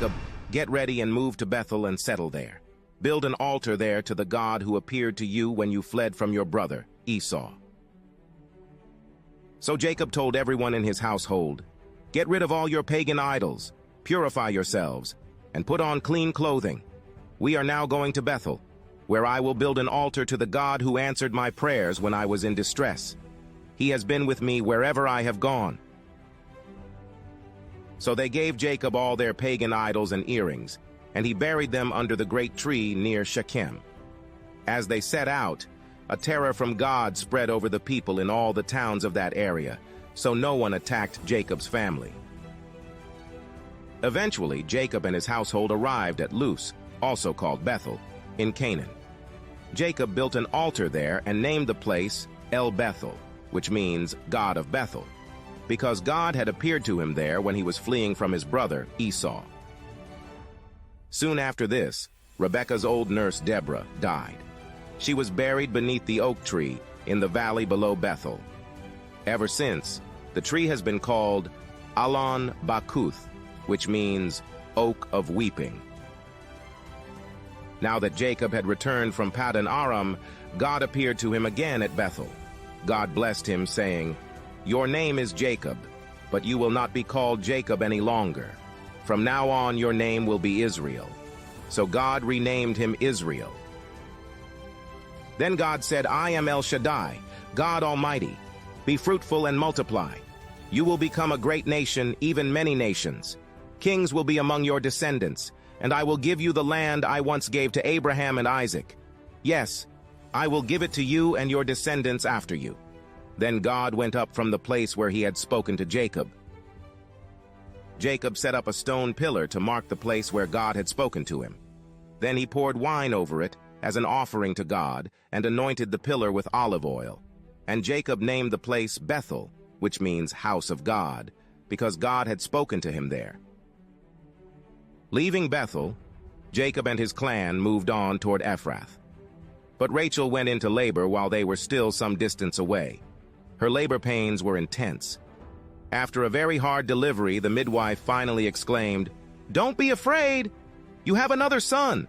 Jacob, "Get ready and move to Bethel and settle there. Build an altar there to the God who appeared to you when you fled from your brother, Esau." So Jacob told everyone in his household, "Get rid of all your pagan idols, purify yourselves, and put on clean clothing. We are now going to Bethel, where I will build an altar to the God who answered my prayers when I was in distress. He has been with me wherever I have gone." So they gave Jacob all their pagan idols and earrings, and he buried them under the great tree near Shechem. As they set out, a terror from God spread over the people in all the towns of that area, so no one attacked Jacob's family. Eventually, Jacob and his household arrived at Luz, also called Bethel, in Canaan. Jacob built an altar there and named the place El Bethel, which means God of Bethel, because God had appeared to him there when he was fleeing from his brother Esau. Soon after this, Rebekah's old nurse Deborah died. She was buried beneath the oak tree in the valley below Bethel. Ever since, the tree has been called Alon Bakuth, which means Oak of Weeping. Now that Jacob had returned from Paddan Aram, God appeared to him again at Bethel. God blessed him, saying, "Your name is Jacob, but you will not be called Jacob any longer. From now on your name will be Israel." So God renamed him Israel. Then God said, "I am El Shaddai, God Almighty. Be fruitful and multiply. You will become a great nation, even many nations. Kings will be among your descendants, and I will give you the land I once gave to Abraham and Isaac. Yes, I will give it to you and your descendants after you." Then God went up from the place where he had spoken to Jacob. Jacob set up a stone pillar to mark the place where God had spoken to him. Then he poured wine over it as an offering to God and anointed the pillar with olive oil. And Jacob named the place Bethel, which means house of God, because God had spoken to him there. Leaving Bethel, Jacob and his clan moved on toward Ephrath. But Rachel went into labor while they were still some distance away. Her labor pains were intense. After a very hard delivery, the midwife finally exclaimed, "Don't be afraid! You have another son!"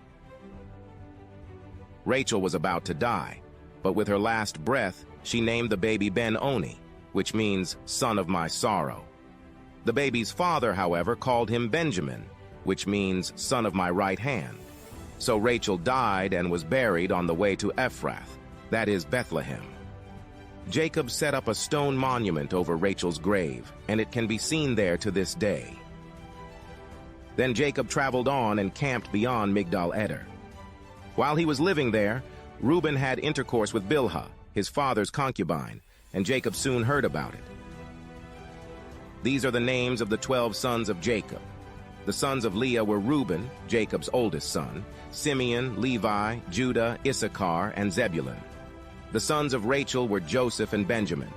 Rachel was about to die, but with her last breath, she named the baby Ben-Oni, which means son of my sorrow. The baby's father, however, called him Benjamin, which means son of my right hand. So Rachel died and was buried on the way to Ephrath, that is Bethlehem. Jacob set up a stone monument over Rachel's grave, and it can be seen there to this day. Then Jacob traveled on and camped beyond Migdal Eder. While he was living there, Reuben had intercourse with Bilhah, his father's concubine, and Jacob soon heard about it. These are the names of the 12 sons of Jacob. The sons of Leah were Reuben, Jacob's oldest son, Simeon, Levi, Judah, Issachar, and Zebulun. The sons of Rachel were Joseph and Benjamin.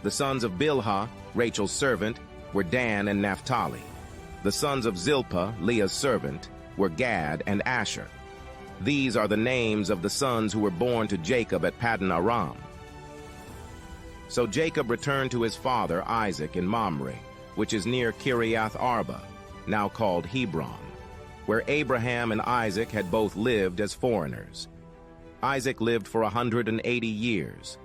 The sons of Bilhah, Rachel's servant, were Dan and Naphtali. The sons of Zilpah, Leah's servant, were Gad and Asher. These are the names of the sons who were born to Jacob at Paddan Aram. So Jacob returned to his father Isaac in Mamre, which is near Kiriath Arba, now called Hebron, where Abraham and Isaac had both lived as foreigners. Isaac lived for 180 years.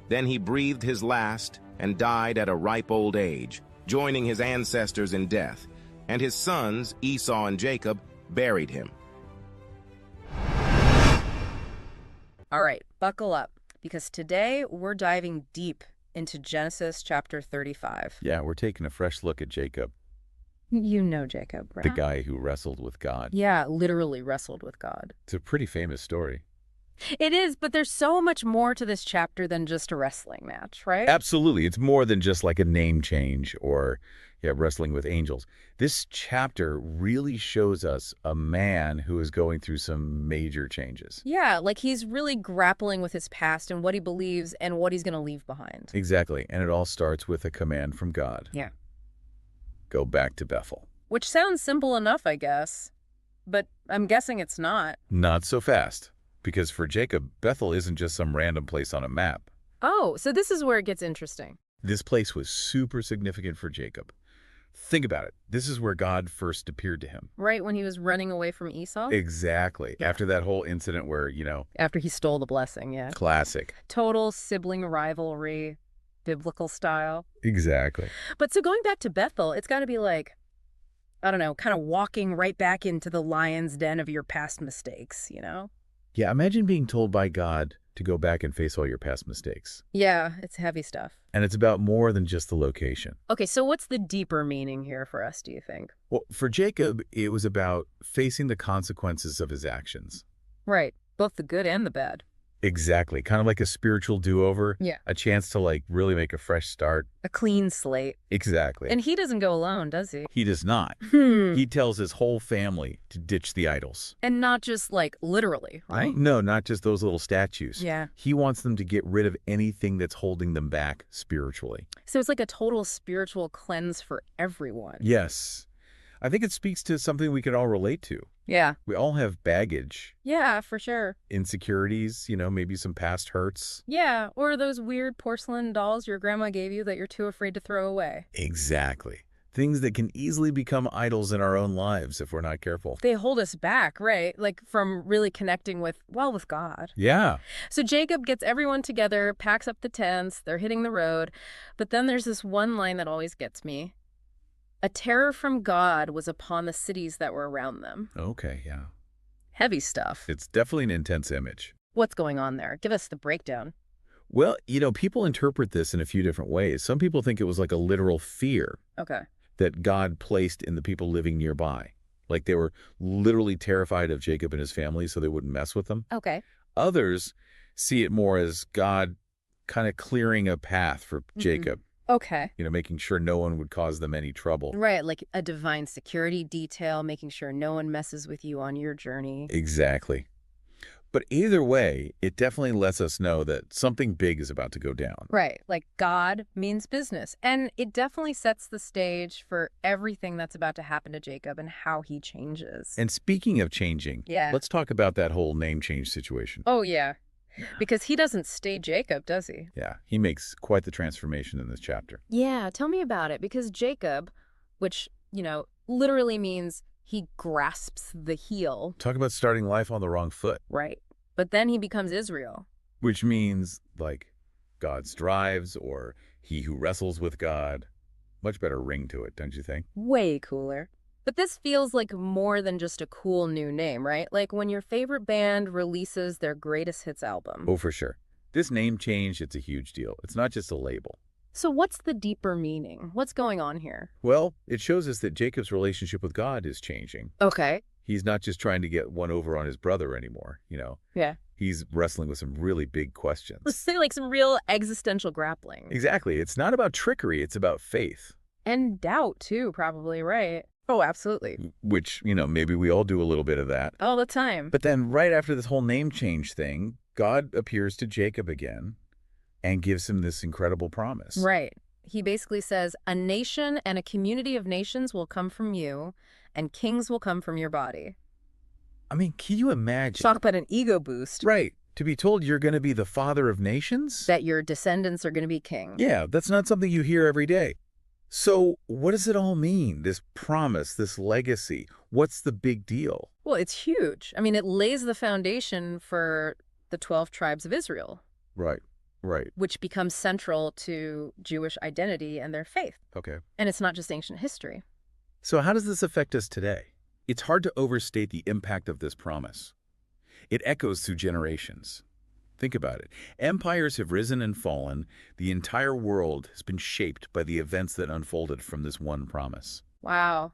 Then he breathed his last and died at a ripe old age, joining his ancestors in death, and his sons, Esau and Jacob, buried him. All right, buckle up, because today we're diving deep into Genesis chapter 35. Yeah, we're taking a fresh look at Jacob. You know Jacob, right? The guy who wrestled with God. Yeah, literally wrestled with God. It's a pretty famous story. It is, but there's so much more to this chapter than just a wrestling match, right? Absolutely. It's more than just like a name change or wrestling with angels. This chapter really shows us a man who is going through some major changes. Yeah, like he's really grappling with his past and what he believes and what he's going to leave behind. Exactly. And it all starts with a command from God. Yeah. Go back to Bethel. Which sounds simple enough, I guess. But I'm guessing it's not. Not so fast. Because for Jacob, Bethel isn't just some random place on a map. Oh, so this is where it gets interesting. This place was super significant for Jacob. Think about it. This is where God first appeared to him. Right when he was running away from Esau? Exactly. Yeah. After that whole incident where, After he stole the blessing, yeah. classic. Total sibling rivalry, biblical style. Exactly. But so going back to Bethel, it's got to be like, I don't know, kind of walking right back into the lion's den of your past mistakes, you know? Yeah, imagine being told by God to go back and face all your past mistakes. Yeah, it's heavy stuff. And it's about more than just the location. Okay, so what's the deeper meaning here for us, do you think? Well, for Jacob, it was about facing the consequences of his actions. Right, both the good and the bad. Exactly. Kind of like a spiritual do-over. Yeah. A chance to, really make a fresh start. A clean slate. Exactly. And he doesn't go alone, does he? He does not. Hmm. He tells his whole family to ditch the idols. And not just, literally, right? No, not just those little statues. Yeah. He wants them to get rid of anything that's holding them back spiritually. So it's like a total spiritual cleanse for everyone. Yes. I think it speaks to something we can all relate to. Yeah. We all have baggage, Yeah, for sure. insecurities, maybe some past hurts. Yeah, or those weird porcelain dolls your grandma gave you that you're too afraid to throw away. Exactly. Things that can easily become idols in our own lives if we're not careful. They hold us back, right? From really connecting with God. Yeah. So Jacob gets everyone together, packs up the tents, they're hitting the road. But then there's this one line that always gets me. A terror from God was upon the cities that were around them. Okay, yeah. Heavy stuff. It's definitely an intense image. What's going on there? Give us the breakdown. Well, people interpret this in a few different ways. Some people think it was like a literal fear Okay. that God placed in the people living nearby. Like they were literally terrified of Jacob and his family, so they wouldn't mess with them. Okay. Others see it more as God kind of clearing a path for Jacob, Okay. making sure no one would cause them any trouble. Right, like a divine security detail, making sure no one messes with you on your journey. Exactly. But either way, it definitely lets us know that something big is about to go down. Right, like God means business. And it definitely sets the stage for everything that's about to happen to Jacob and how he changes. And speaking of changing, Yeah. let's talk about that whole name change situation. Oh, yeah. Because he doesn't stay Jacob, does he? Yeah, he makes quite the transformation in this chapter. Yeah, tell me about it. Because Jacob, which, literally means he grasps the heel. Talk about starting life on the wrong foot. Right. But then he becomes Israel. Which means, God strives or he who wrestles with God. Much better ring to it, don't you think? Way cooler. But this feels like more than just a cool new name, right? Like when your favorite band releases their greatest hits album. Oh, for sure. This name change, it's a huge deal. It's not just a label. So what's the deeper meaning? What's going on here? Well, it shows us that Jacob's relationship with God is changing. Okay. He's not just trying to get one over on his brother anymore, Yeah. He's wrestling with some really big questions. Let's say like some real existential grappling. Exactly. It's not about trickery. It's about faith. And doubt, too, probably, right? Oh, absolutely. Which, maybe we all do a little bit of that. All the time. But then right after this whole name change thing, God appears to Jacob again and gives him this incredible promise. Right. He basically says, a nation and a community of nations will come from you, and kings will come from your body. I mean, can you imagine? Talk about an ego boost. Right. To be told you're going to be the father of nations? That your descendants are going to be king. Yeah, that's not something you hear every day. So what does it all mean, this promise, this legacy? What's the big deal? Well, it's huge. I mean, it lays the foundation for the 12 tribes of Israel. Right. Which becomes central to Jewish identity and their faith. Okay. And it's not just ancient history. So how does this affect us today? It's hard to overstate the impact of this promise. It echoes through generations. Think about it. Empires have risen and fallen. The entire world has been shaped by the events that unfolded from this one promise. Wow.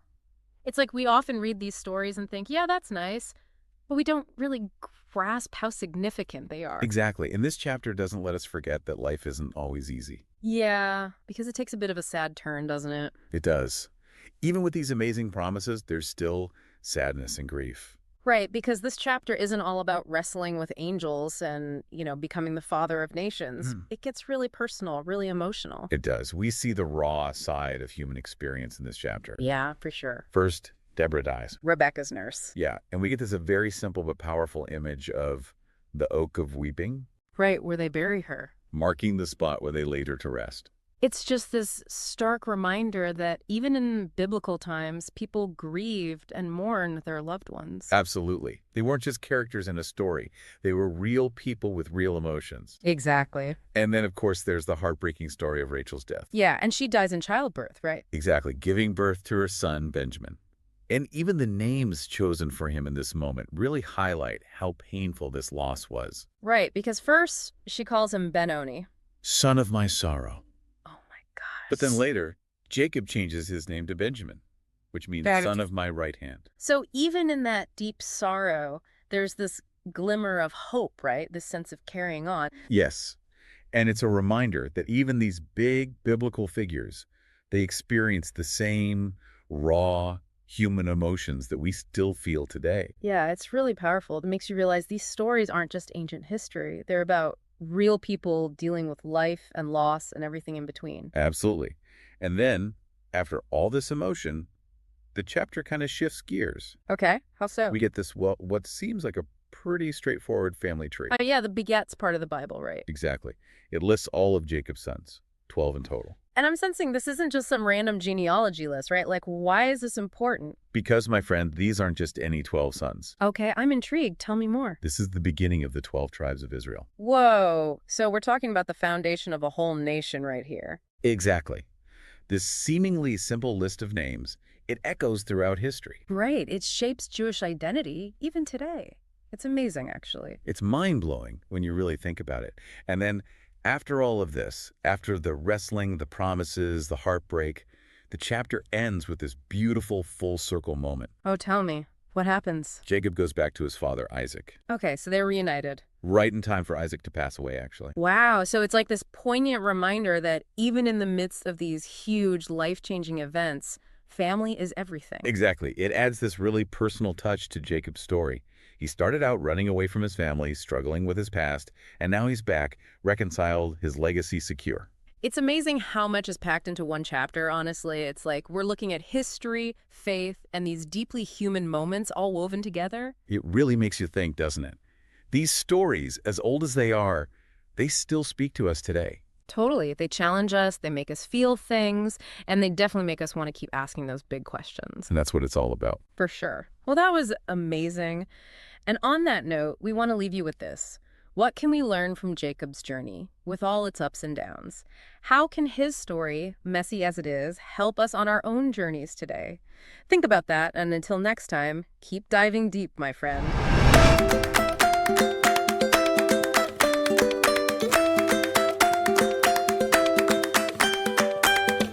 It's like we often read these stories and think, yeah, that's nice, but we don't really grasp how significant they are. Exactly. And this chapter doesn't let us forget that life isn't always easy. Yeah, because it takes a bit of a sad turn, doesn't it? It does. Even with these amazing promises, there's still sadness and grief. Right, because this chapter isn't all about wrestling with angels and, becoming the father of nations. It gets really personal, really emotional. It does. We see the raw side of human experience in this chapter. Yeah, for sure. First, Deborah dies. Rebecca's nurse. Yeah, and we get this a very simple but powerful image of the oak of weeping. Right, where they bury her. Marking the spot where they laid her to rest. It's just this stark reminder that even in biblical times, people grieved and mourned their loved ones. Absolutely. They weren't just characters in a story. They were real people with real emotions. Exactly. And then, of course, there's the heartbreaking story of Rachel's death. Yeah, and she dies in childbirth, right? Exactly, giving birth to her son, Benjamin. And even the names chosen for him in this moment really highlight how painful this loss was. Right, because first she calls him Ben-Oni. Son of my sorrow. Oh my gosh. But then later, Jacob changes his name to Benjamin, which means son of my right hand. So even in that deep sorrow, there's this glimmer of hope, right? This sense of carrying on. Yes, and it's a reminder that even these big biblical figures, they experienced the same raw human emotions that we still feel today. Yeah, it's really powerful. It makes you realize these stories aren't just ancient history. They're about real people dealing with life and loss and everything in between. Absolutely. And then, after all this emotion, the chapter kind of shifts gears. Okay, how so? We get this, well, what seems like a pretty straightforward family tree. Yeah, the begets part of the Bible, right? Exactly. It lists all of Jacob's sons, 12 in total. And I'm sensing this isn't just some random genealogy list, right? Like, why is this important? Because, my friend, these aren't just any 12 sons. Okay, I'm intrigued. Tell me more. This is the beginning of the 12 tribes of Israel. Whoa. So we're talking about the foundation of a whole nation right here. Exactly. This seemingly simple list of names, it echoes throughout history. Right. It shapes Jewish identity, even today. It's amazing, actually. It's mind-blowing when you really think about it. And then, after all of this, after the wrestling, the promises, the heartbreak, the chapter ends with this beautiful full-circle moment. Oh, tell me. What happens? Jacob goes back to his father, Isaac. Okay, so they're reunited. Right in time for Isaac to pass away, actually. Wow, so it's like this poignant reminder that even in the midst of these huge, life-changing events, family is everything. Exactly. It adds this really personal touch to Jacob's story. He started out running away from his family, struggling with his past, and now he's back, reconciled, his legacy secure. It's amazing how much is packed into one chapter, honestly. It's like we're looking at history, faith, and these deeply human moments all woven together. It really makes you think, doesn't it? These stories, as old as they are, they still speak to us today. Totally. They challenge us, they make us feel things, and they definitely make us want to keep asking those big questions. And that's what it's all about. For sure. Well, that was amazing. And on that note, we want to leave you with this. What can we learn from Jacob's journey, with all its ups and downs? How can his story, messy as it is, help us on our own journeys today? Think about that, and until next time, keep diving deep, my friend.